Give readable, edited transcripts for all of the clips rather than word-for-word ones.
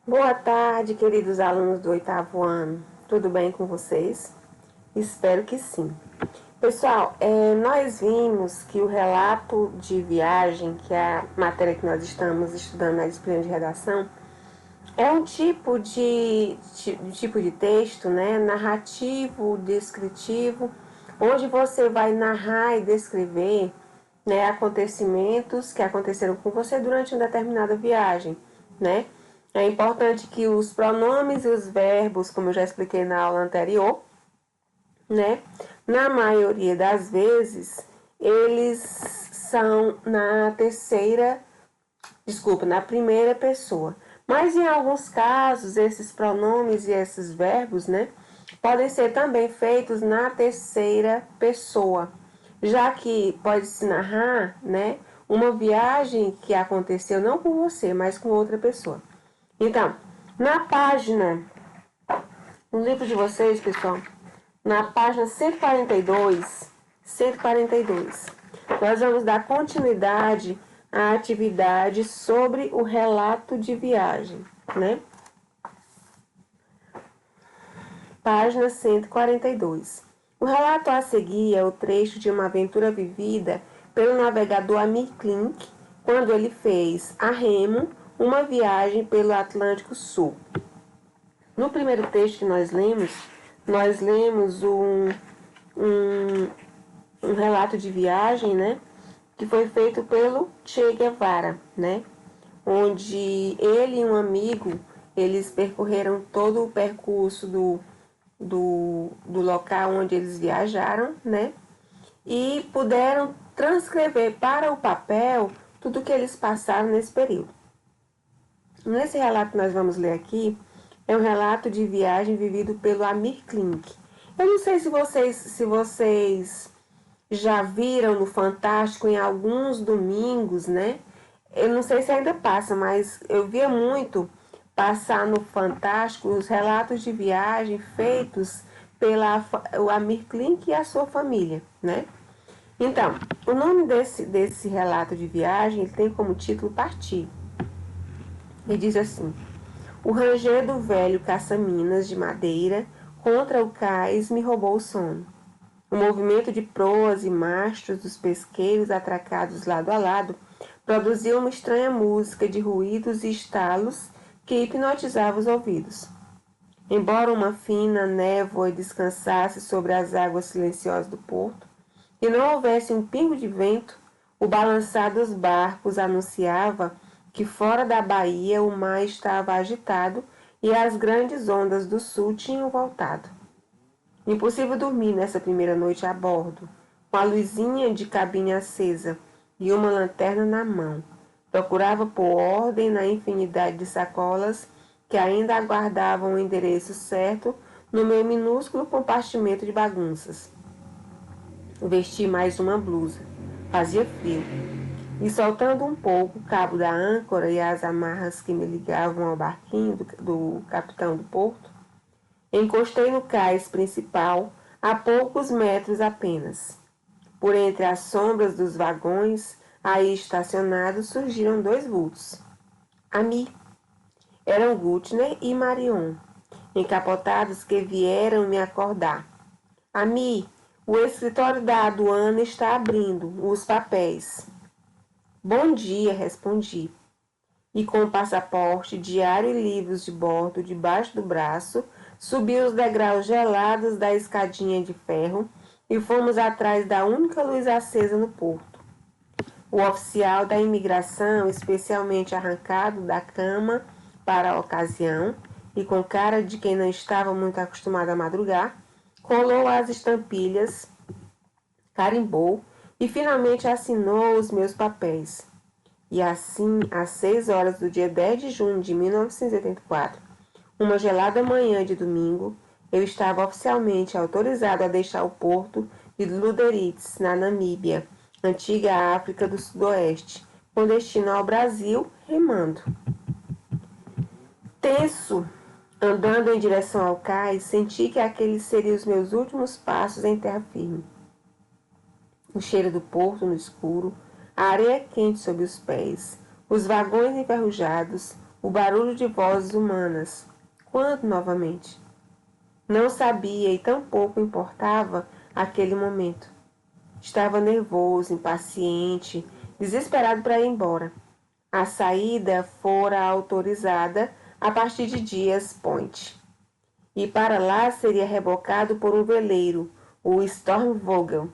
Boa tarde, queridos alunos do oitavo ano. Tudo bem com vocês? Espero que sim. Pessoal, nós vimos que o relato de viagem, que é a matéria que nós estamos estudando na disciplina de redação, é um tipo de texto, né, narrativo, descritivo, onde você vai narrar e descrever, né, acontecimentos que aconteceram com você durante uma determinada viagem, né? É importante que os pronomes e os verbos, como eu já expliquei na aula anterior, né, na maioria das vezes, eles são na primeira pessoa. Mas em alguns casos, esses pronomes e esses verbos, né, podem ser também feitos na terceira pessoa, já que pode se narrar, né, uma viagem que aconteceu não com você, mas com outra pessoa. Então, na página, no livro de vocês, pessoal, na página 142, nós vamos dar continuidade à atividade sobre o relato de viagem, né? Página 142. O relato a seguir é o trecho de uma aventura vivida pelo navegador Amir Klink quando ele fez a remo uma viagem pelo Atlântico Sul. No primeiro texto que nós lemos um relato de viagem, né? Que foi feito pelo Che Guevara, né? Onde ele e um amigo, eles percorreram todo o percurso do local onde eles viajaram, né? E puderam transcrever para o papel tudo que eles passaram nesse período. Nesse relato que nós vamos ler aqui, é um relato de viagem vivido pelo Amir Klink. Eu não sei se vocês já viram no Fantástico em alguns domingos, né? Eu não sei se ainda passa, mas eu via muito passar no Fantástico os relatos de viagem feitos pela o Amir Klink e a sua família, né? Então, o nome desse relato de viagem ele tem como título Partir. E diz assim: o ranger do velho caça-minas de madeira contra o cais me roubou o sono. O movimento de proas e mastros dos pesqueiros atracados lado a lado produzia uma estranha música de ruídos e estalos que hipnotizava os ouvidos. Embora uma fina névoa descansasse sobre as águas silenciosas do porto, e não houvesse um pingo de vento, o balançar dos barcos anunciava que fora da baía o mar estava agitado e as grandes ondas do sul tinham voltado. Impossível dormir nessa primeira noite a bordo, com a luzinha de cabine acesa e uma lanterna na mão. Procurava pôr ordem na infinidade de sacolas que ainda aguardavam o endereço certo no meu minúsculo compartimento de bagunças. Vesti mais uma blusa. Fazia frio. E soltando um pouco o cabo da âncora e as amarras que me ligavam ao barquinho do capitão do porto, encostei no cais principal a poucos metros apenas. Por entre as sombras dos vagões aí estacionados surgiram dois vultos. Ami. Eram Gutner e Marion, encapotados que vieram me acordar. Ami, o escritório da aduana está abrindo os papéis. Bom dia, respondi. E com o passaporte, diário e livros de bordo debaixo do braço, subi os degraus gelados da escadinha de ferro e fomos atrás da única luz acesa no porto. O oficial da imigração, especialmente arrancado da cama para a ocasião e com cara de quem não estava muito acostumado a madrugar, colou as estampilhas, carimbou e finalmente assinou os meus papéis. E assim, às 6 horas do dia 10 de junho de 1984, uma gelada manhã de domingo, eu estava oficialmente autorizado a deixar o porto de Luderitz, na Namíbia, antiga África do Sudoeste, com destino ao Brasil, remando. Tenso, andando em direção ao cais, senti que aqueles seriam os meus últimos passos em terra firme. O cheiro do porto no escuro, a areia quente sob os pés, os vagões enferrujados, o barulho de vozes humanas. Quando novamente? Não sabia e tampouco importava aquele momento. Estava nervoso, impaciente, desesperado para ir embora. A saída fora autorizada a partir de Dias Point. E para lá seria rebocado por um veleiro, o Stormvogel.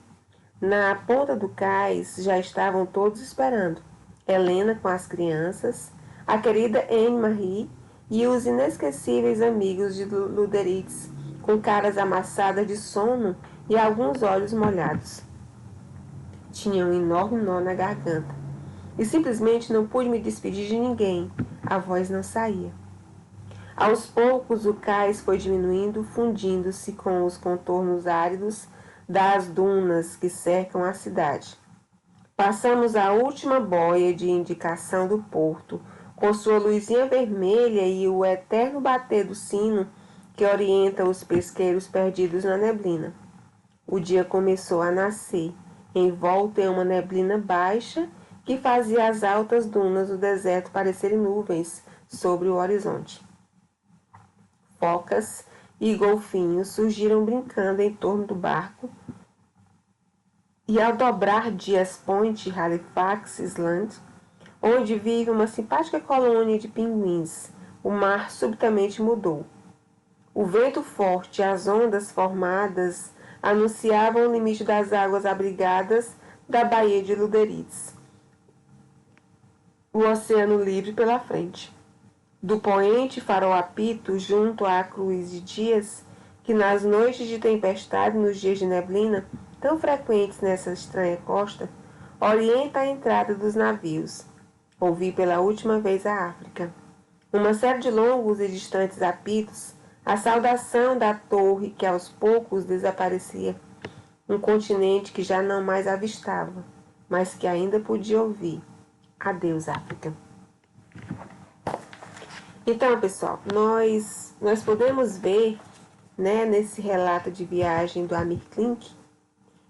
Na ponta do cais já estavam todos esperando. Helena com as crianças, a querida Anne-Marie e os inesquecíveis amigos de Luderitz, com caras amassadas de sono e alguns olhos molhados. Tinha um enorme nó na garganta e simplesmente não pude me despedir de ninguém. A voz não saía. Aos poucos o cais foi diminuindo, fundindo-se com os contornos áridos das dunas que cercam a cidade. Passamos a última boia de indicação do porto, com sua luzinha vermelha e o eterno bater do sino que orienta os pesqueiros perdidos na neblina. O dia começou a nascer, envolto em uma neblina baixa que fazia as altas dunas do deserto parecerem nuvens sobre o horizonte. Focas e golfinhos surgiram brincando em torno do barco, e ao dobrar Dias Point, Halifax Island, onde vive uma simpática colônia de pinguins, o mar subitamente mudou. O vento forte e as ondas formadas anunciavam o limite das águas abrigadas da Baía de Luderitz. O oceano livre pela frente. Do poente farol apito junto à cruz de Dias, que nas noites de tempestade e nos dias de neblina, tão frequentes nessa estranha costa, orienta a entrada dos navios. Ouvi pela última vez a África. Uma série de longos e distantes apitos, a saudação da torre que aos poucos desaparecia, um continente que já não mais avistava, mas que ainda podia ouvir. Adeus, África. Então, pessoal, nós podemos ver, né, nesse relato de viagem do Amir Klink,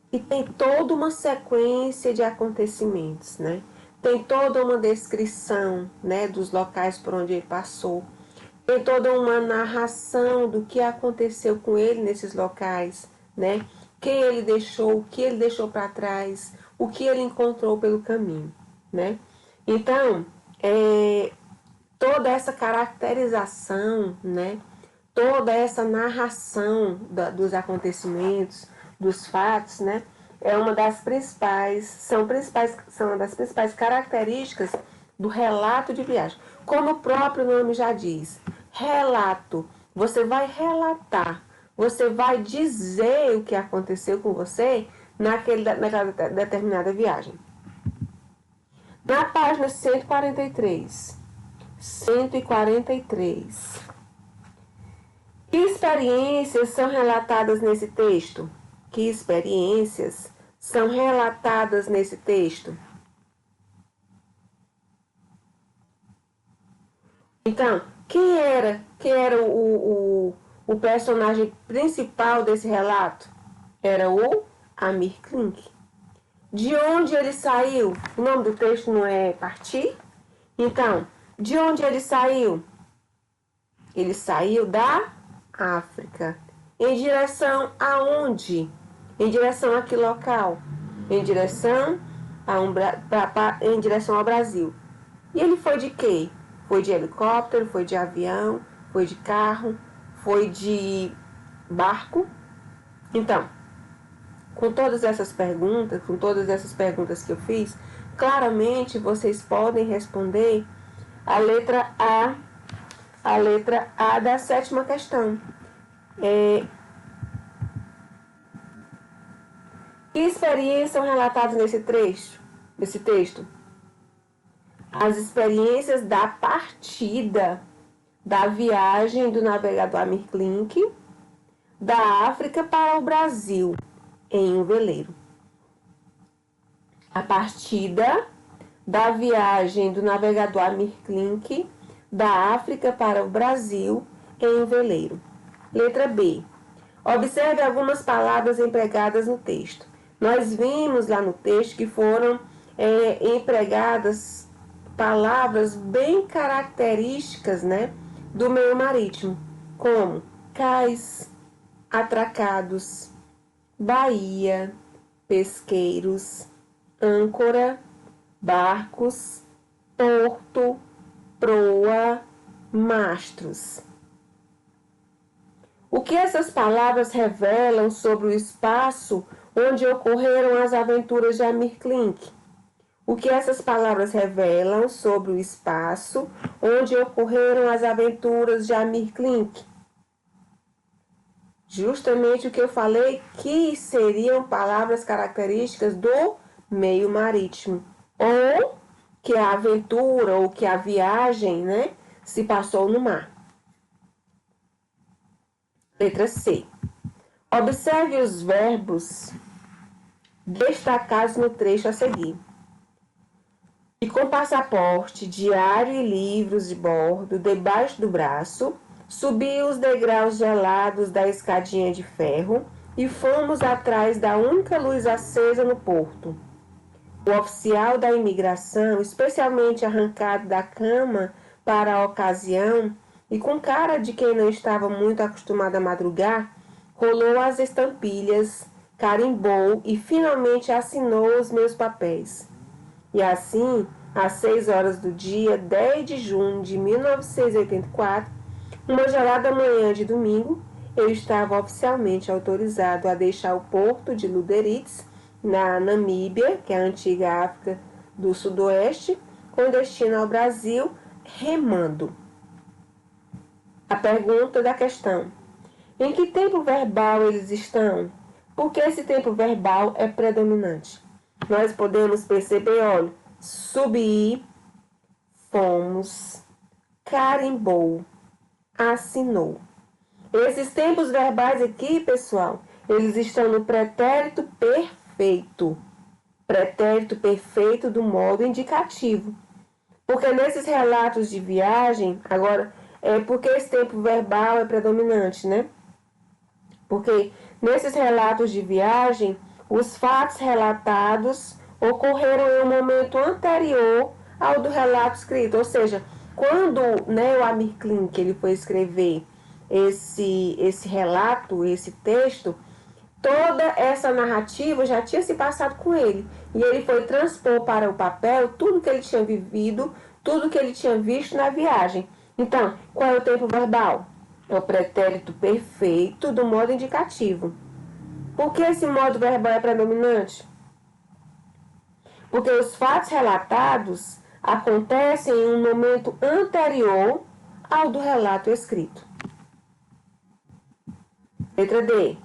que tem toda uma sequência de acontecimentos, né? Tem toda uma descrição, né, dos locais por onde ele passou. Tem toda uma narração do que aconteceu com ele nesses locais, né? Quem ele deixou, o que ele deixou para trás, o que ele encontrou pelo caminho, né? Então, toda essa caracterização, né? Toda essa narração dos acontecimentos, dos fatos, né? É uma das principais, são uma das principais características do relato de viagem. Como o próprio nome já diz, relato. Você vai relatar, você vai dizer o que aconteceu com você naquela determinada viagem. Na página 143. Que experiências são relatadas nesse texto? Que experiências são relatadas nesse texto? Então, quem era o personagem principal desse relato? Era o Amir Klink. De onde ele saiu? O nome do texto não é Partir? Então, de onde ele saiu? Ele saiu da África. Em direção aonde? Em direção a que local? Em direção ao Brasil. E ele foi de quê? Foi de helicóptero, foi de avião, foi de carro, foi de barco? Então, com todas essas perguntas que eu fiz, claramente vocês podem responder a letra A da 7ª questão. Que experiências são relatadas nesse texto? As experiências da partida, da viagem do navegador Amir Klink da África para o Brasil em um veleiro. A partida da viagem do navegador Amir Klink da África para o Brasil em um veleiro. Letra B. Observe algumas palavras empregadas no texto. Nós vimos lá no texto que foram empregadas palavras bem características, né, do meio marítimo, como cais, atracados, baía, pesqueiros, âncora, barcos, porto, proa, mastros. O que essas palavras revelam sobre o espaço onde ocorreram as aventuras de Amir Klink? O que essas palavras revelam sobre o espaço onde ocorreram as aventuras de Amir Klink? Justamente o que eu falei que seriam palavras características do meio marítimo, ou que a aventura ou que a viagem, né, se passou no mar. Letra C. Observe os verbos destacados no trecho a seguir. E com passaporte, diário e livros de bordo debaixo do braço, subi os degraus gelados da escadinha de ferro e fomos atrás da única luz acesa no porto. O oficial da imigração, especialmente arrancado da cama para a ocasião e com cara de quem não estava muito acostumado a madrugar, rolou as estampilhas, carimbou e finalmente assinou os meus papéis. E assim, às 6 horas do dia 10 de junho de 1984, uma gelada manhã de domingo, eu estava oficialmente autorizado a deixar o porto de Luderitz, na Namíbia, que é a antiga África do Sudoeste, com destino ao Brasil, remando. A pergunta da questão: em que tempo verbal eles estão? Porque esse tempo verbal é predominante. Nós podemos perceber, olha, subir, fomos, carimbou, assinou. Esses tempos verbais aqui, pessoal, eles estão no pretérito perfeito. Pretérito perfeito do modo indicativo. Porque nesses relatos de viagem, agora, porque esse tempo verbal é predominante, né? Porque nesses relatos de viagem, os fatos relatados ocorreram em um momento anterior ao do relato escrito. Ou seja, quando, né, o Amir Klink ele foi escrever esse relato, esse texto, toda essa narrativa já tinha se passado com ele. E ele foi transpor para o papel tudo que ele tinha vivido, tudo que ele tinha visto na viagem. Então, qual é o tempo verbal? É o pretérito perfeito do modo indicativo. Por que esse modo verbal é predominante? Porque os fatos relatados acontecem em um momento anterior ao do relato escrito. Letra D.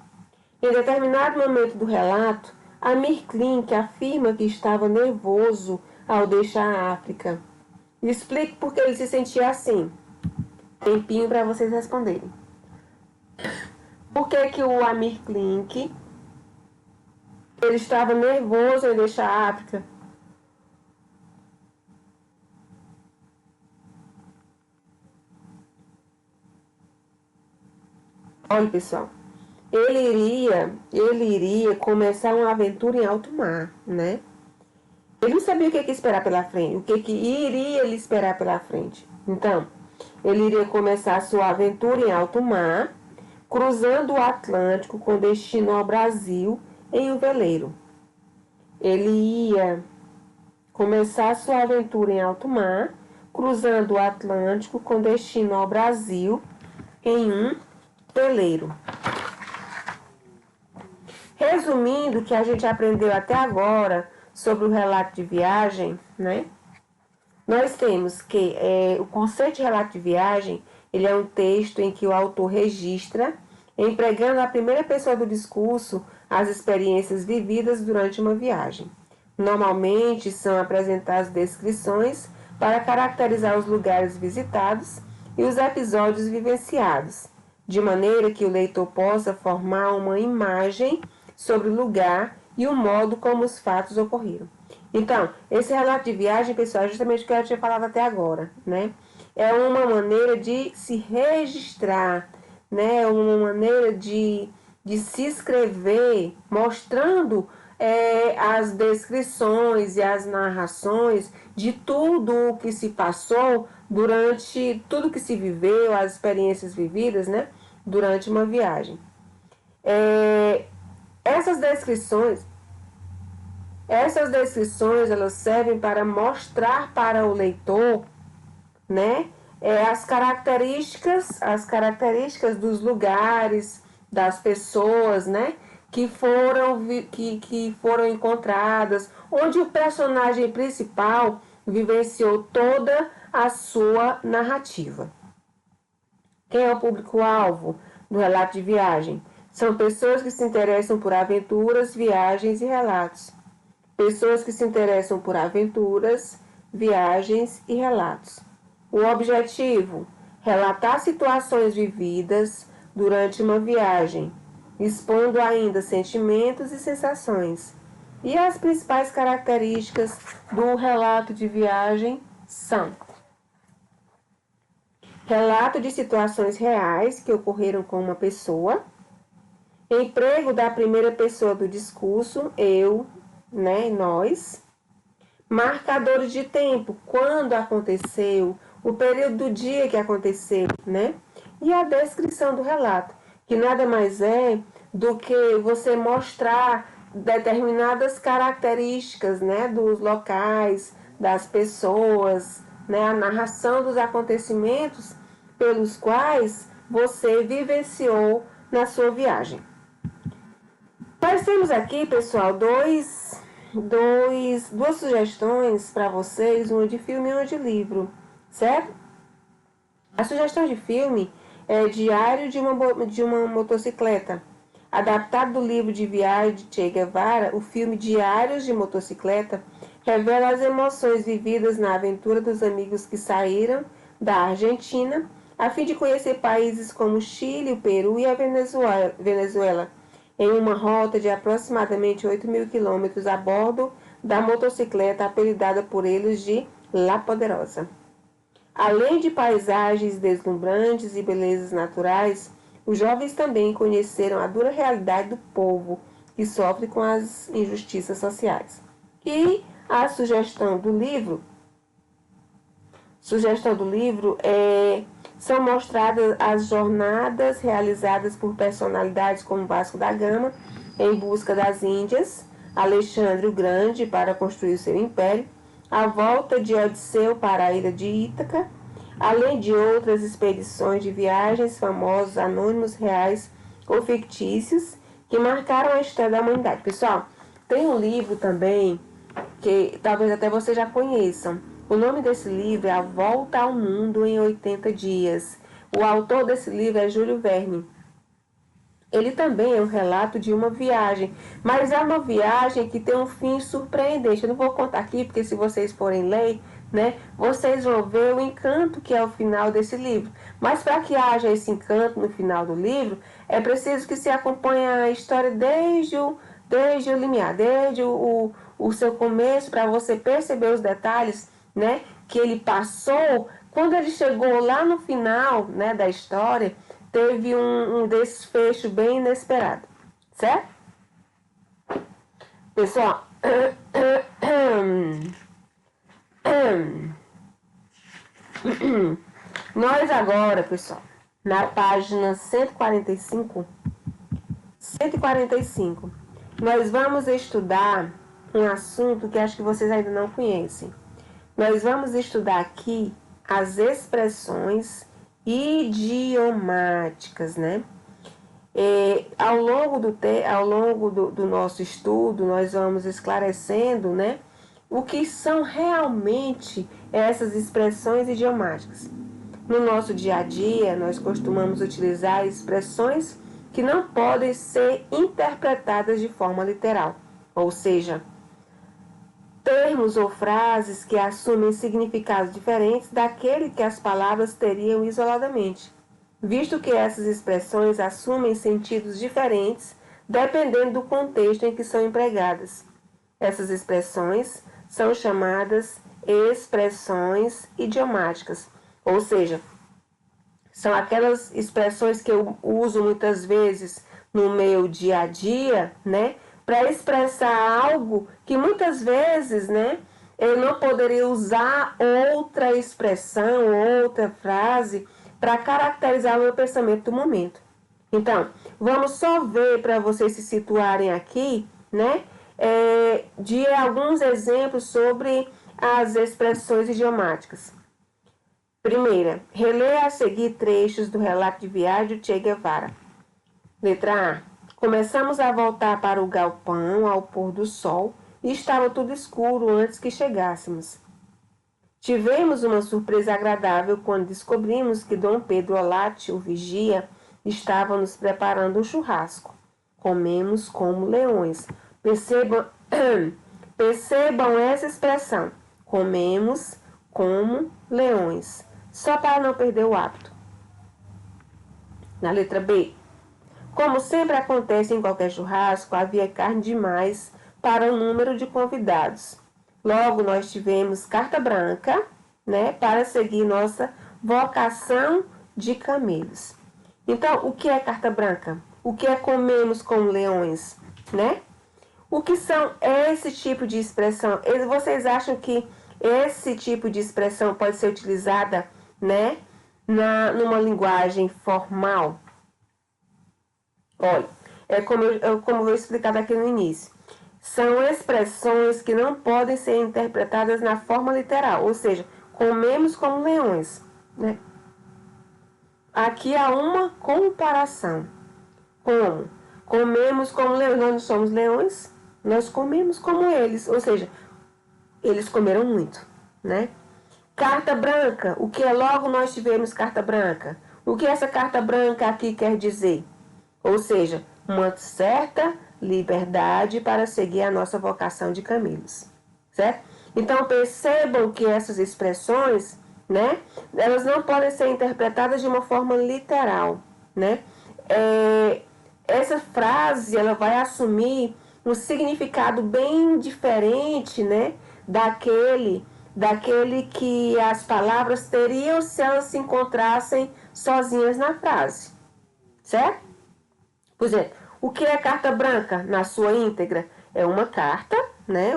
Em determinado momento do relato, Amir Klink afirma que estava nervoso ao deixar a África. Explique por que ele se sentia assim. Tempinho para vocês responderem. Por que o Amir Klink ele estava nervoso em deixar a África? Olha, pessoal, ele iria começar uma aventura em alto mar, né? Ele não sabia o que esperar pela frente, o que iria lhe esperar pela frente. Então, ele iria começar a sua aventura em alto mar, cruzando o Atlântico com destino ao Brasil em um veleiro. Ele ia começar a sua aventura em alto mar, cruzando o Atlântico com destino ao Brasil em um veleiro. Resumindo o que a gente aprendeu até agora sobre o relato de viagem, né? Nós temos que o conceito de relato de viagem, ele é um texto em que o autor registra, empregando a primeira pessoa do discurso, as experiências vividas durante uma viagem. Normalmente são apresentadas descrições para caracterizar os lugares visitados e os episódios vivenciados, de maneira que o leitor possa formar uma imagem sobre o lugar e o modo como os fatos ocorreram. Então, esse relato de viagem, pessoal, é justamente o que eu tinha falado até agora, né? É uma maneira de se registrar, né? Uma maneira de se escrever, mostrando as descrições e as narrações de tudo o que se passou durante tudo que se viveu, as experiências vividas, né, durante uma viagem. Essas descrições elas servem para mostrar para o leitor, né, as características dos lugares, das pessoas, né, que foram encontradas, onde o personagem principal vivenciou toda a sua narrativa. Quem é o público-alvo do relato de viagem? São pessoas que se interessam por aventuras, viagens e relatos. Pessoas que se interessam por aventuras, viagens e relatos. O objetivo: relatar situações vividas durante uma viagem, expondo ainda sentimentos e sensações. E as principais características do relato de viagem são: relato de situações reais que ocorreram com uma pessoa, emprego da primeira pessoa do discurso, eu, né, nós, marcadores de tempo, quando aconteceu, o período do dia que aconteceu, né? E a descrição do relato, que nada mais é do que você mostrar determinadas características, né, dos locais, das pessoas, né, a narração dos acontecimentos pelos quais você vivenciou na sua viagem. Nós temos aqui, pessoal, duas sugestões para vocês, uma de filme e uma de livro, certo? A sugestão de filme é Diário de uma Motocicleta. Adaptado do livro de viagem de Che Guevara, o filme Diários de Motocicleta revela as emoções vividas na aventura dos amigos que saíram da Argentina a fim de conhecer países como o Chile, o Peru e a Venezuela, em uma rota de aproximadamente 8.000 quilômetros a bordo da motocicleta apelidada por eles de La Poderosa. Além de paisagens deslumbrantes e belezas naturais, os jovens também conheceram a dura realidade do povo que sofre com as injustiças sociais. E a sugestão do livro são mostradas as jornadas realizadas por personalidades como Vasco da Gama em busca das Índias, Alexandre o Grande para construir seu império, a volta de Odisseu para a ilha de Ítaca, além de outras expedições de viagens, famosos, anônimos, reais ou fictícios, que marcaram a história da humanidade. Pessoal, tem um livro também que talvez até vocês já conheçam. O nome desse livro é A Volta ao Mundo em 80 Dias. O autor desse livro é Júlio Verne. Ele também é um relato de uma viagem, mas é uma viagem que tem um fim surpreendente. Eu não vou contar aqui, porque se vocês forem ler, né, vocês vão ver o encanto que é o final desse livro. Mas para que haja esse encanto no final do livro, é preciso que se acompanhe a história desde o limiar, desde o seu começo, para você perceber os detalhes, né, que ele passou. Quando ele chegou lá no final, né, da história, teve um desfecho bem inesperado, certo? Pessoal, nós agora, pessoal, na página 145, nós vamos estudar um assunto que acho que vocês ainda não conhecem. Nós vamos estudar aqui as expressões idiomáticas, né? Ao longo do nosso estudo, nós vamos esclarecendo, né, o que são realmente essas expressões idiomáticas. No nosso dia a dia, nós costumamos utilizar expressões que não podem ser interpretadas de forma literal, ou seja, termos ou frases que assumem significados diferentes daquele que as palavras teriam isoladamente, visto que essas expressões assumem sentidos diferentes dependendo do contexto em que são empregadas. Essas expressões são chamadas expressões idiomáticas, ou seja, são aquelas expressões que eu uso muitas vezes no meu dia a dia, né, para expressar algo que muitas vezes, né, eu não poderia usar outra expressão, outra frase para caracterizar o meu pensamento do momento. Então, vamos só ver para vocês se situarem aqui, né, de alguns exemplos sobre as expressões idiomáticas. Primeira, releia a seguir trechos do relato de viagem de Che Guevara. Letra A. Começamos a voltar para o galpão ao pôr do sol e estava tudo escuro antes que chegássemos. Tivemos uma surpresa agradável quando descobrimos que Dom Pedro Olate, o vigia, estava nos preparando um churrasco. Comemos como leões. Percebam essa expressão. Comemos como leões. Só para não perder o hábito. Na letra B. Como sempre acontece em qualquer churrasco, havia carne demais para o número de convidados. Logo, nós tivemos carta branca, né, para seguir nossa vocação de camelos. Então, o que é carta branca? O que é comemos como leões, né? O que são esse tipo de expressão? Vocês acham que esse tipo de expressão pode ser utilizada, né, numa linguagem formal? Olha, como eu vou explicar aqui no início. São expressões que não podem ser interpretadas na forma literal, ou seja, comemos como leões, né? Aqui há uma comparação. Como? Comemos como leões, nós não somos leões, nós comemos como eles, ou seja, eles comeram muito, né? Carta branca, o que é logo nós tivemos carta branca? O que essa carta branca aqui quer dizer? Ou seja, uma certa liberdade para seguir a nossa vocação de camelos, certo? Então percebam que essas expressões, né, elas não podem ser interpretadas de uma forma literal, né? Essa frase ela vai assumir um significado bem diferente, né, daquele que as palavras teriam se elas se encontrassem sozinhas na frase, certo? Por exemplo, o que é carta branca na sua íntegra? É uma carta, né,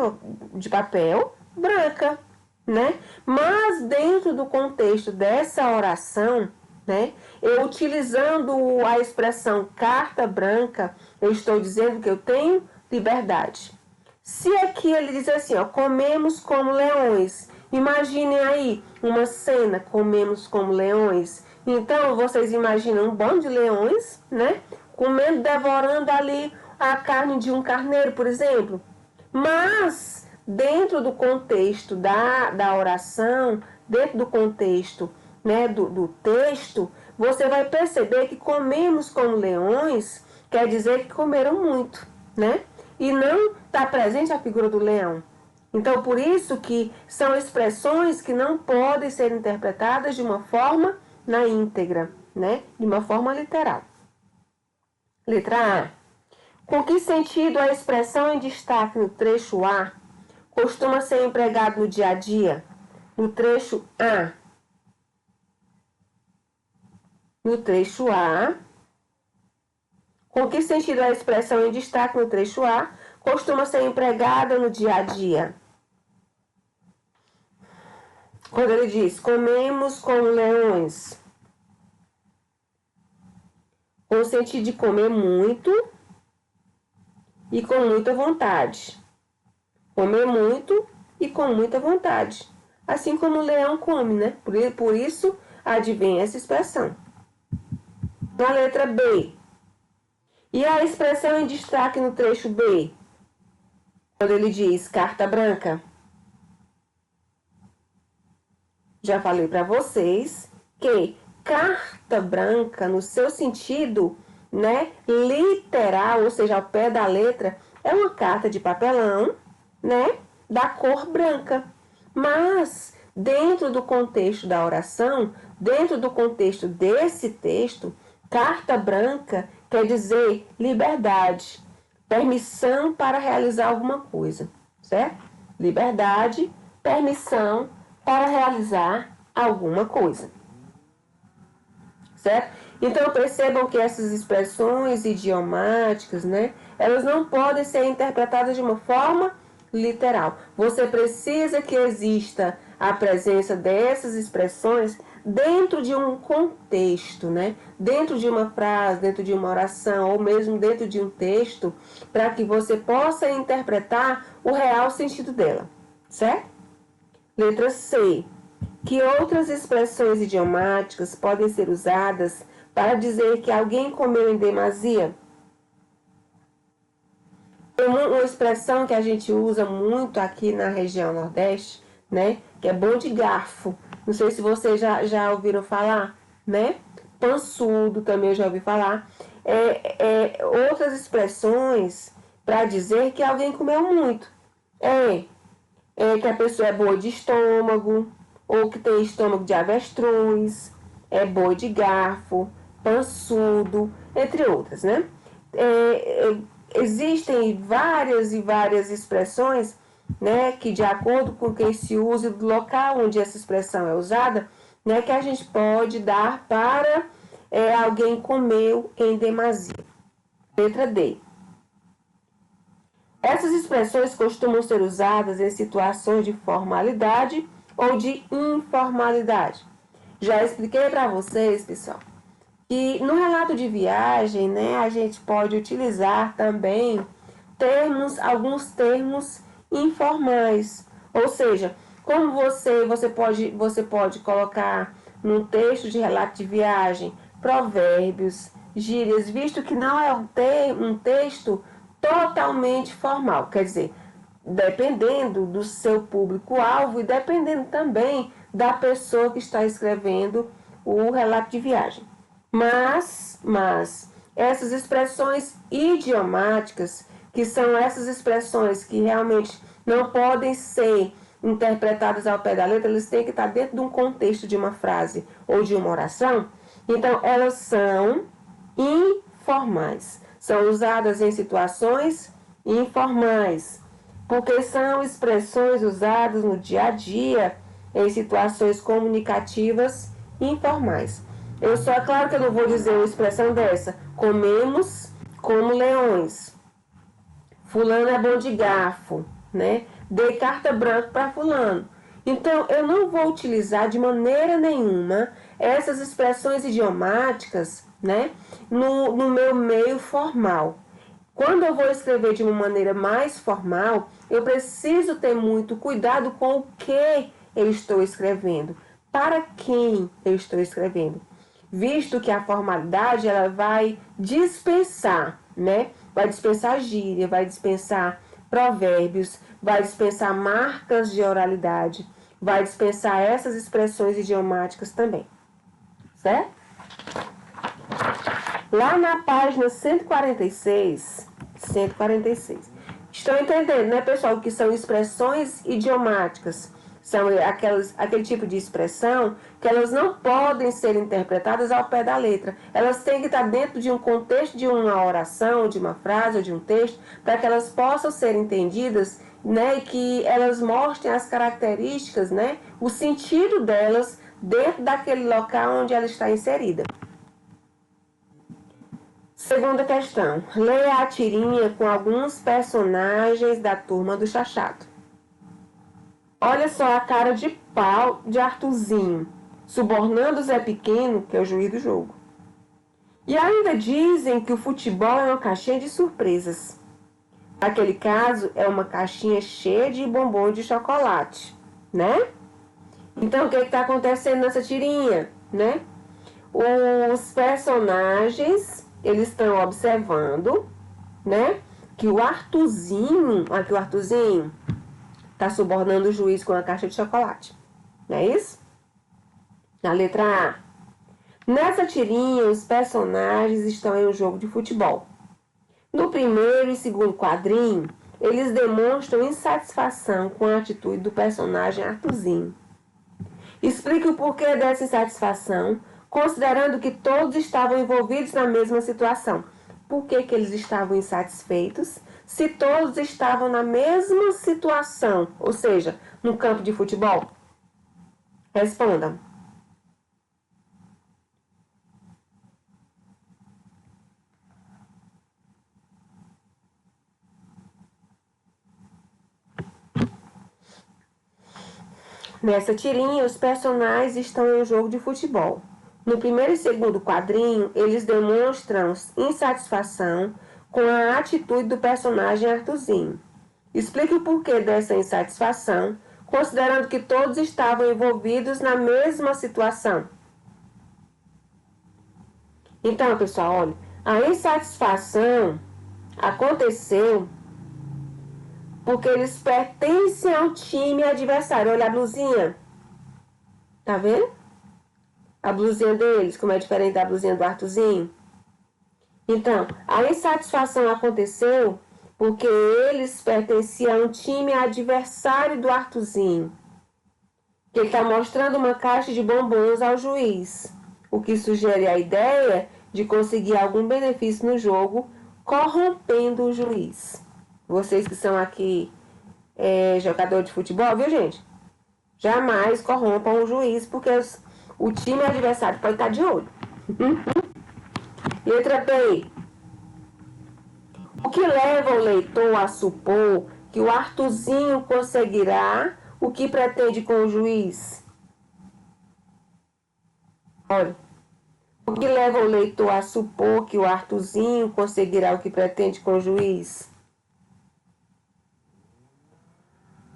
de papel branca, né? Mas dentro do contexto dessa oração, né, eu utilizando a expressão carta branca, eu estou dizendo que eu tenho liberdade. Se aqui ele diz assim, ó, comemos como leões. Imaginem aí uma cena, comemos como leões. Então, vocês imaginam um bando de leões, né? Comendo, devorando ali a carne de um carneiro, por exemplo. Mas, dentro do contexto da oração, dentro do contexto, né, do texto, você vai perceber que comemos como leões quer dizer que comeram muito, né? E não está presente a figura do leão. Então, por isso que são expressões que não podem ser interpretadas de uma forma na íntegra, né? De uma forma literal. Letra A. Com que sentido a expressão em destaque no trecho A costuma ser empregado no dia a dia? No trecho A. No trecho A. Com que sentido a expressão em destaque no trecho A costuma ser empregada no dia a dia? Quando ele diz, comemos como leões. Com o sentido de comer muito e com muita vontade. Comer muito e com muita vontade. Assim como o leão come, né? Por isso, advém essa expressão. Na letra B. E a expressão em destaque no trecho B? Quando ele diz carta branca. Já falei para vocês que carta branca, no seu sentido, né, literal, ou seja, ao pé da letra, é uma carta de papelão, né, da cor branca. Mas, dentro do contexto da oração, dentro do contexto desse texto, carta branca quer dizer liberdade, permissão para realizar alguma coisa, certo? Liberdade, permissão para realizar alguma coisa. certo? Então percebam que essas expressões idiomáticas, né, elas não podem ser interpretadas de uma forma literal. Você precisa que exista a presença dessas expressões dentro de um contexto, né? Dentro de uma frase, dentro de uma oração, ou mesmo dentro de um texto, para que você possa interpretar o real sentido dela, certo? Letra C. Que outras expressões idiomáticas podem ser usadas para dizer que alguém comeu em demasia? Tem uma expressão que a gente usa muito aqui na região Nordeste, né? Que é bom de garfo. Não sei se vocês já ouviram falar, né? Pançudo também eu já ouvi falar. Outras expressões para dizer que alguém comeu muito. Que a pessoa é boa de estômago, ou que tem estômago de avestruz, é boi de garfo, pançudo, entre outras, né? Existem várias e várias expressões, né, que de acordo com quem se usa do local onde essa expressão é usada, né, que a gente pode dar para alguém comeu em demasia. Letra D. Essas expressões costumam ser usadas em situações de formalidade ou de informalidade. Já expliquei para vocês, pessoal, que no relato de viagem, né, a gente pode utilizar também alguns termos informais. Ou seja, como você pode colocar no texto de relato de viagem provérbios, gírias, visto que não é um texto totalmente formal. Quer dizer, dependendo do seu público-alvo e dependendo também da pessoa que está escrevendo o relato de viagem. Mas essas expressões idiomáticas, que são essas expressões que realmente não podem ser interpretadas ao pé da letra, elas têm que estar dentro de um contexto de uma frase ou de uma oração. Então, elas são informais. São usadas em situações informais, porque são expressões usadas no dia a dia em situações comunicativas informais. É claro que eu não vou dizer uma expressão dessa. Comemos como leões. Fulano é bom de garfo, né? Dei carta branca para fulano. Então, eu não vou utilizar de maneira nenhuma essas expressões idiomáticas, né, no meu meio formal. Quando eu vou escrever de uma maneira mais formal, eu preciso ter muito cuidado com o que eu estou escrevendo, para quem eu estou escrevendo, visto que a formalidade ela vai dispensar, né? Vai dispensar gíria, vai dispensar provérbios, vai dispensar marcas de oralidade, vai dispensar essas expressões idiomáticas também, certo? Lá na página 146, estão entendendo, né, pessoal, que são expressões idiomáticas? São aquele tipo de expressão que elas não podem ser interpretadas ao pé da letra. Elas têm que estar dentro de um contexto de uma oração, de uma frase ou de um texto, para que elas possam ser entendidas, né, e que elas mostrem as características, né, o sentido delas dentro daquele local onde ela está inserida. Segunda questão. Leia a tirinha com alguns personagens da turma do Chachado. Olha só a cara de pau de Arthurzinho, subornando Zé Pequeno, que é o juiz do jogo. E ainda dizem que o futebol é uma caixinha de surpresas. Naquele caso, é uma caixinha cheia de bombom de chocolate, né? Então, o que está acontecendo nessa tirinha, né? Os personagens, eles estão observando, né? Que o Arthurzinho, aqui o Arthurzinho, está subornando o juiz com a caixa de chocolate. Não é isso? Na letra A. Nessa tirinha, os personagens estão em um jogo de futebol. No primeiro e segundo quadrinho, eles demonstram insatisfação com a atitude do personagem Arthurzinho. Explique o porquê dessa insatisfação, considerando que todos estavam envolvidos na mesma situação. Por que eles estavam insatisfeitos se todos estavam na mesma situação, ou seja, no campo de futebol? Responda. Nessa tirinha, os personagens estão em um jogo de futebol. No primeiro e segundo quadrinho, eles demonstram insatisfação com a atitude do personagem Arthurzinho. Explique o porquê dessa insatisfação, considerando que todos estavam envolvidos na mesma situação. Então, pessoal, olha, a insatisfação aconteceu porque eles pertencem ao time adversário. Olha a blusinha. Tá vendo? A blusinha deles, como é diferente da blusinha do Arthurzinho. Então, a insatisfação aconteceu porque eles pertenciam a um time adversário do Arthurzinho. Que ele está mostrando uma caixa de bombons ao juiz, o que sugere a ideia de conseguir algum benefício no jogo, corrompendo o juiz. Vocês que são aqui jogador de futebol, viu, gente? Jamais corrompam o juiz, porque o time adversário pode estar de olho. Letra B. O que leva o leitor a supor que o Arthurzinho conseguirá o que pretende com o juiz? Olha. O que leva o leitor a supor que o Arthurzinho conseguirá o que pretende com o juiz?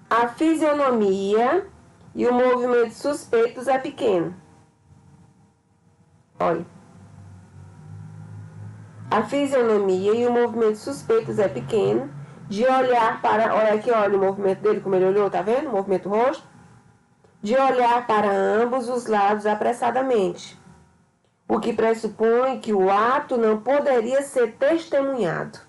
A fisionomia e o movimento suspeitos é pequeno. Olha. A fisionomia e o movimento suspeitos é pequeno. De olhar para... Olha aqui, olha o movimento dele, como ele olhou, tá vendo? O movimento rosto. De olhar para ambos os lados apressadamente. O que pressupõe que o ato não poderia ser testemunhado,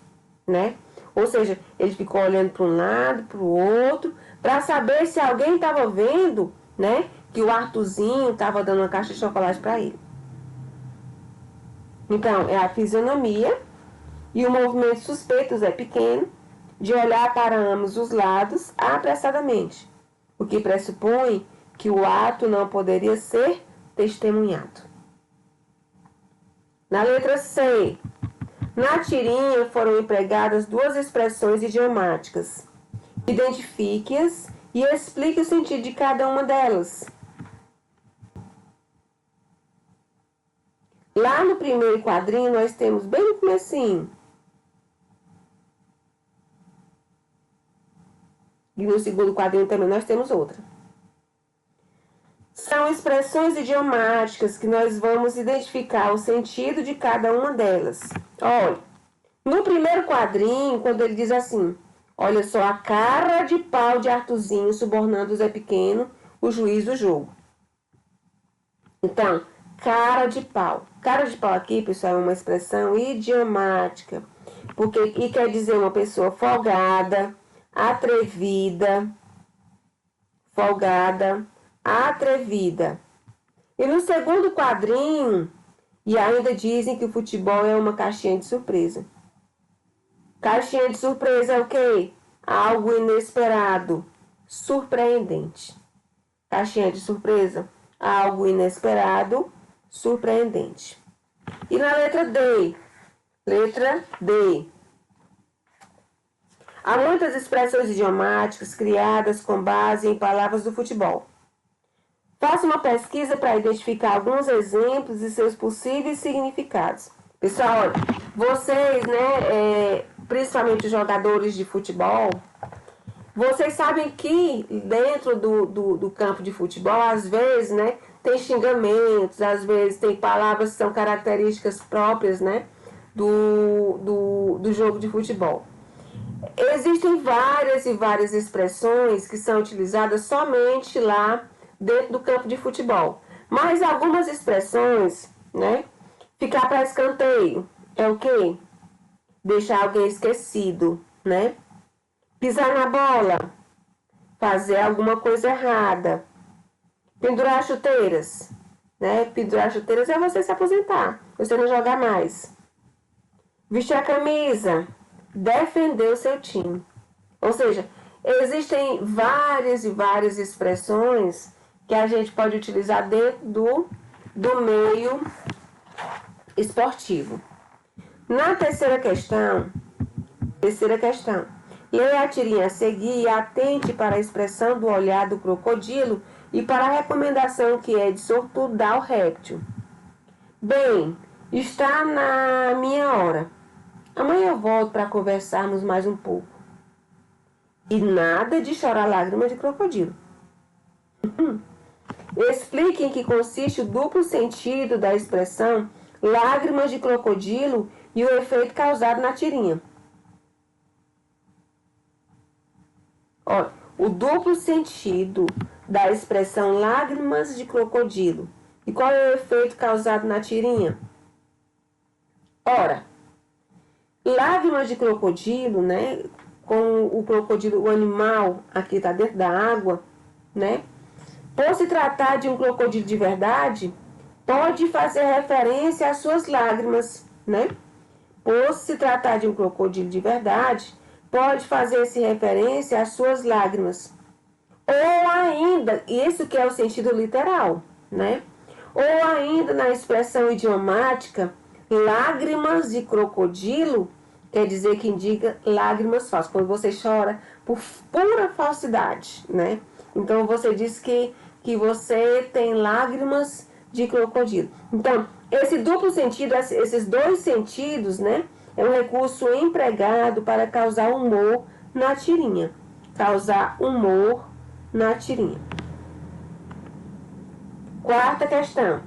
né? Ou seja, ele ficou olhando para um lado, para o outro, para saber se alguém estava vendo, né? Que o Arthurzinho estava dando uma caixa de chocolate para ele. Então, é a fisionomia e o movimento suspeitos é pequeno, de olhar para ambos os lados apressadamente, o que pressupõe que o ato não poderia ser testemunhado. Na letra C, na tirinha foram empregadas duas expressões idiomáticas. Identifique-as e explique o sentido de cada uma delas. Lá no primeiro quadrinho nós temos bem no comecinho. E no segundo quadrinho também nós temos outra. São expressões idiomáticas que nós vamos identificar o sentido de cada uma delas. Olha, no primeiro quadrinho, quando ele diz assim, olha só a cara de pau de Arthurzinho subornando o Zé Pequeno, o juiz do jogo. Então, cara de pau. Cara de pau aqui, pessoal, é uma expressão idiomática, e quer dizer uma pessoa folgada, atrevida, atrevida. E no segundo quadrinho, e ainda dizem que o futebol é uma caixinha de surpresa. Caixinha de surpresa é o quê? Algo inesperado, surpreendente. Caixinha de surpresa, algo inesperado, surpreendente. E na letra D? Letra D. Há muitas expressões idiomáticas criadas com base em palavras do futebol. Faça uma pesquisa para identificar alguns exemplos e seus possíveis significados. Pessoal, olha, vocês, né, principalmente os jogadores de futebol, vocês sabem que dentro do campo de futebol, às vezes, né, tem xingamentos, às vezes tem palavras que são características próprias, né, do jogo de futebol. Existem várias e várias expressões que são utilizadas somente lá dentro do campo de futebol. Mas algumas expressões, né? Ficar para escanteio é o quê? Deixar alguém esquecido, né? Pisar na bola, fazer alguma coisa errada. Pendurar chuteiras, né? Pendurar chuteiras é você se aposentar, você não jogar mais. Vestir a camisa, defender o seu time. Ou seja, existem várias e várias expressões que a gente pode utilizar dentro do meio esportivo. Na terceira questão, leia a tirinha a seguir e atente para a expressão do olhar do crocodilo E para a recomendação que é de sortudar o réptil. Bem, está na minha hora. Amanhã eu volto para conversarmos mais um pouco. E nada de chorar lágrimas de crocodilo. Explique em que consiste o duplo sentido da expressão lágrimas de crocodilo e o efeito causado na tirinha. Olha, o duplo sentido da expressão lágrimas de crocodilo. E qual é o efeito causado na tirinha? Ora, lágrimas de crocodilo, né? Com o crocodilo, o animal aqui está dentro da água, né? Por se tratar de um crocodilo de verdade, pode fazer referência às suas lágrimas, né? Por se tratar de um crocodilo de verdade, pode fazer-se referência às suas lágrimas. Ou ainda, isso que é o sentido literal, né? Ou ainda na expressão idiomática, lágrimas de crocodilo, quer dizer que indica lágrimas falsas, quando você chora por pura falsidade, né? Então você diz que você tem lágrimas de crocodilo. Então, esse duplo sentido, esses dois sentidos, né? É um recurso empregado para causar humor na tirinha. Causar humor na tirinha. Quarta questão.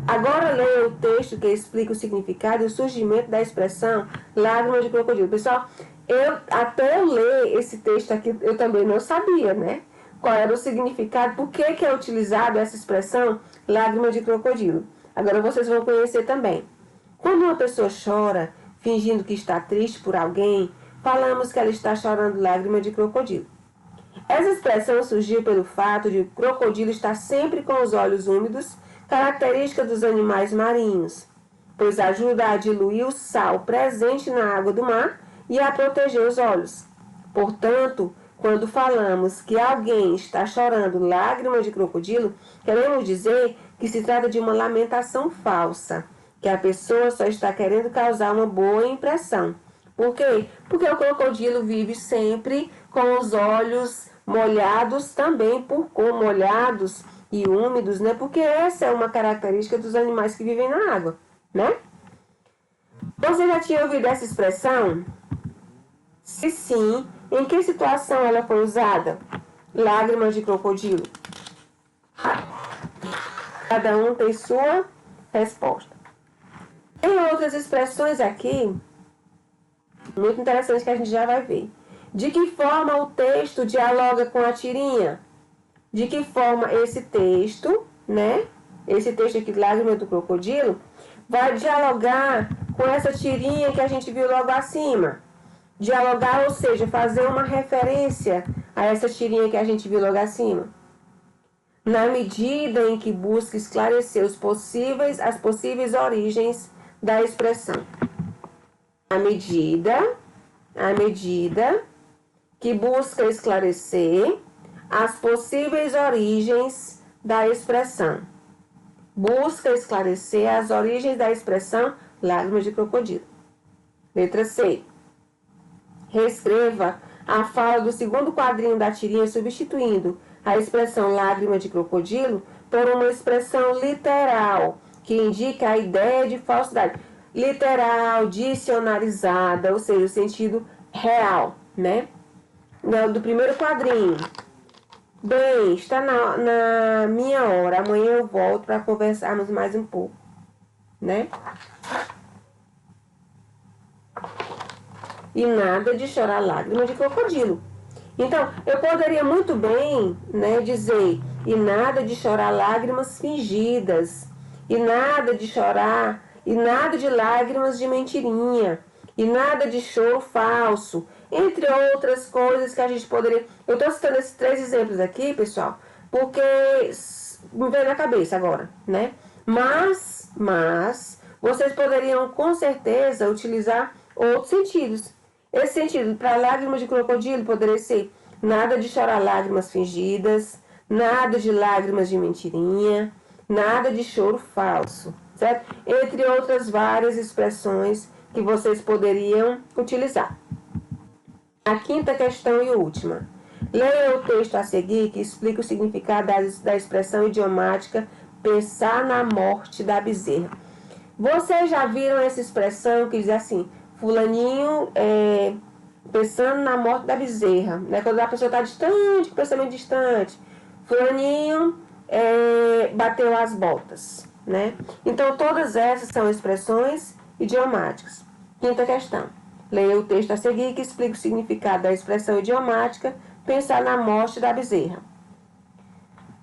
Agora leia o texto que explica o significado e o surgimento da expressão lágrimas de crocodilo. Pessoal, até eu ler esse texto aqui, eu também não sabia, né? Qual era o significado, por que é utilizado essa expressão lágrimas de crocodilo. Agora vocês vão conhecer também. Quando uma pessoa chora, fingindo que está triste por alguém, falamos que ela está chorando lágrimas de crocodilo. Essa expressão surgiu pelo fato de o crocodilo estar sempre com os olhos úmidos, característica dos animais marinhos, pois ajuda a diluir o sal presente na água do mar e a proteger os olhos. Portanto, quando falamos que alguém está chorando lágrimas de crocodilo, queremos dizer que se trata de uma lamentação falsa, que a pessoa só está querendo causar uma boa impressão. Por quê? Porque o crocodilo vive sempre com os olhos molhados, também por cor, molhados e úmidos, né? Porque essa é uma característica dos animais que vivem na água, né? Você já tinha ouvido essa expressão? Se sim, em que situação ela foi usada? Lágrimas de crocodilo. Cada um tem sua resposta. Tem outras expressões aqui, muito interessantes, que a gente já vai ver. De que forma o texto dialoga com a tirinha? De que forma esse texto, né? Esse texto aqui, Lágrimas do Crocodilo, vai dialogar com essa tirinha que a gente viu logo acima. Dialogar, ou seja, fazer uma referência a essa tirinha que a gente viu logo acima. Na medida em que busca esclarecer as possíveis origens da expressão. À medida que busca esclarecer as possíveis origens da expressão. Busca esclarecer as origens da expressão lágrimas de crocodilo. Letra C. Reescreva a fala do segundo quadrinho da tirinha, substituindo a expressão lágrima de crocodilo por uma expressão literal, que indica a ideia de falsidade. Literal, dicionarizada, ou seja, o sentido real, né? Do primeiro quadrinho. Bem, está na minha hora. Amanhã eu volto para conversarmos mais um pouco, né? E nada de chorar lágrimas de crocodilo. Então, eu poderia muito bem, né, dizer, e nada de chorar lágrimas fingidas, e nada de chorar, e nada de lágrimas de mentirinha, e nada de choro falso, entre outras coisas que a gente poderia... Eu estou citando esses 3 exemplos aqui, pessoal, porque me veio na cabeça agora, né? Mas, vocês poderiam com certeza utilizar outros sentidos. Esse sentido, para lágrimas de crocodilo, poderia ser nada de chorar lágrimas fingidas, nada de lágrimas de mentirinha, nada de choro falso, certo? Entre outras várias expressões que vocês poderiam utilizar. A quinta questão e última. Leia o texto a seguir, que explica o significado da expressão idiomática pensar na morte da bezerra. Vocês já viram essa expressão que diz assim, fulaninho pensando na morte da bezerra, né? Quando a pessoa está distante, com pensamento distante. Fulaninho bateu as botas, né? Então, todas essas são expressões idiomáticas. Quinta questão. Leia o texto a seguir que explica o significado da expressão idiomática pensar na morte da bezerra.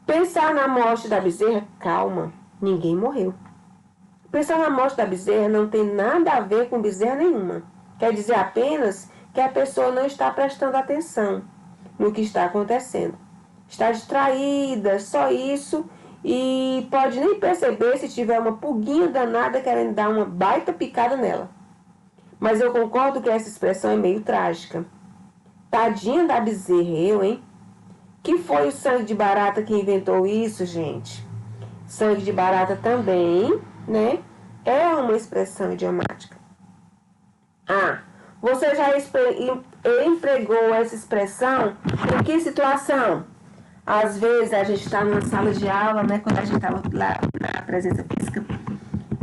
Pensar na morte da bezerra, calma, ninguém morreu. Pensar na morte da bezerra não tem nada a ver com bezerra nenhuma. Quer dizer apenas que a pessoa não está prestando atenção no que está acontecendo. Está distraída, só isso, e pode nem perceber se tiver uma pulguinha danada querendo dar uma baita picada nela. Mas eu concordo que essa expressão é meio trágica. Tadinha da bezerra, hein? Que foi o sangue de barata que inventou isso, gente? Sangue de barata também, né? É uma expressão idiomática. Você já empregou essa expressão em que situação? Às vezes a gente está numa sala de aula, né? Quando a gente estava lá na presença física,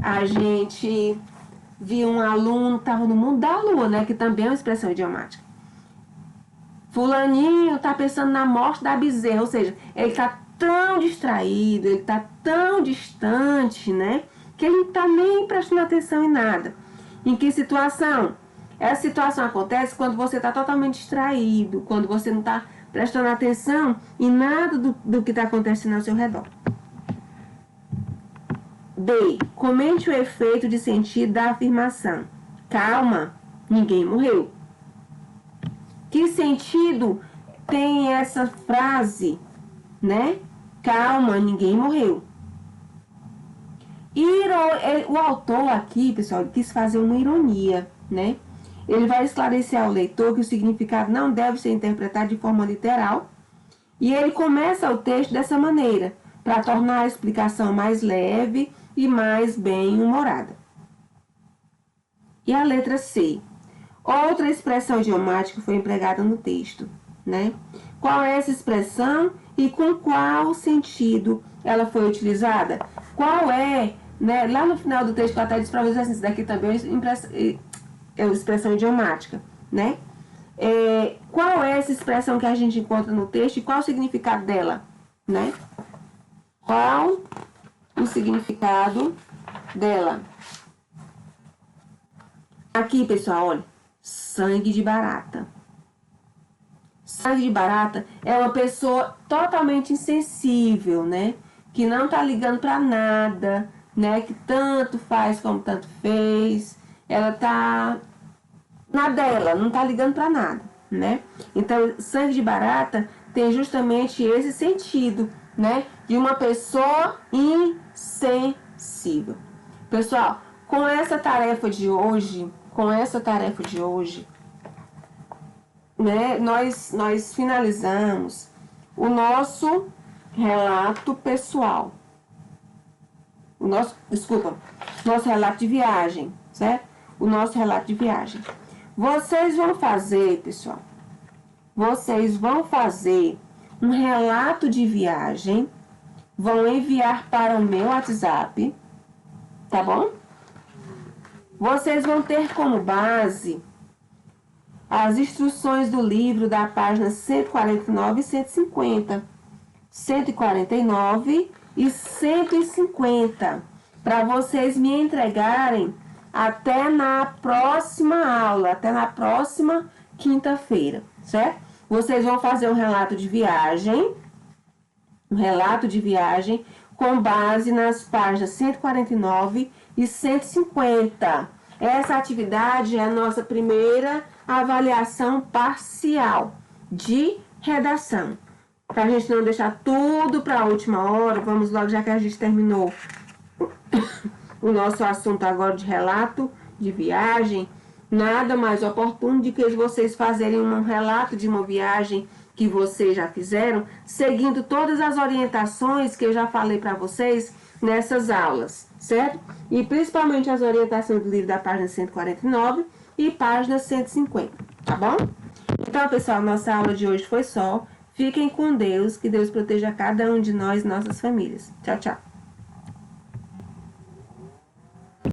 a gente viu um aluno que estava no mundo da lua, né? Que também é uma expressão idiomática. Fulaninho está pensando na morte da bezerra, ou seja, ele está tão distraído, ele está tão distante, né? Que ele não está nem prestando atenção em nada. Em que situação? Essa situação acontece quando você está totalmente distraído, quando você não está prestando atenção em nada do que está acontecendo ao seu redor. D. Comente o efeito de sentido da afirmação. Calma, ninguém morreu. Que sentido tem essa frase, né? Calma, ninguém morreu. O autor aqui, pessoal, quis fazer uma ironia, né? Ele vai esclarecer ao leitor que o significado não deve ser interpretado de forma literal. E ele começa o texto dessa maneira, para tornar a explicação mais leve e mais bem-humorada. E a letra C. Outra expressão idiomática foi empregada no texto, né? Qual é essa expressão e com qual sentido ela foi utilizada? Qual é, né? Lá no final do texto, ela até diz para vocês assim, isso daqui também é uma expressão idiomática, né? Qual é essa expressão que a gente encontra no texto e qual o significado dela, né? Qual o significado dela? Aqui, pessoal, olha. Sangue de barata. Sangue de barata é uma pessoa totalmente insensível, né? Que não tá ligando para nada, né? Que tanto faz como tanto fez. Ela tá na dela, não tá ligando para nada, né? Então, sangue de barata tem justamente esse sentido, né? De uma pessoa insensível. Pessoal, com essa tarefa de hoje, né, nós finalizamos o nosso relato pessoal. Nosso relato de viagem, certo? O nosso relato de viagem. Vocês vão fazer, pessoal, um relato de viagem, vão enviar para o meu WhatsApp, tá bom? Vocês vão ter como base as instruções do livro da página 149 e 150. 149 e 150. Para vocês me entregarem até na próxima aula, até na próxima quinta-feira, certo? Vocês vão fazer um relato de viagem com base nas páginas 149 e 150. Essa atividade é a nossa primeira avaliação parcial de redação. Para a gente não deixar tudo para a última hora, vamos logo, já que a gente terminou o nosso assunto agora de relato de viagem, nada mais oportuno do que vocês fazerem um relato de uma viagem que vocês já fizeram, seguindo todas as orientações que eu já falei para vocês nessas aulas, certo? E principalmente as orientações do livro da página 149 e página 150, tá bom? Então, pessoal, nossa aula de hoje foi só. Fiquem com Deus, que Deus proteja cada um de nós e nossas famílias. Tchau, tchau.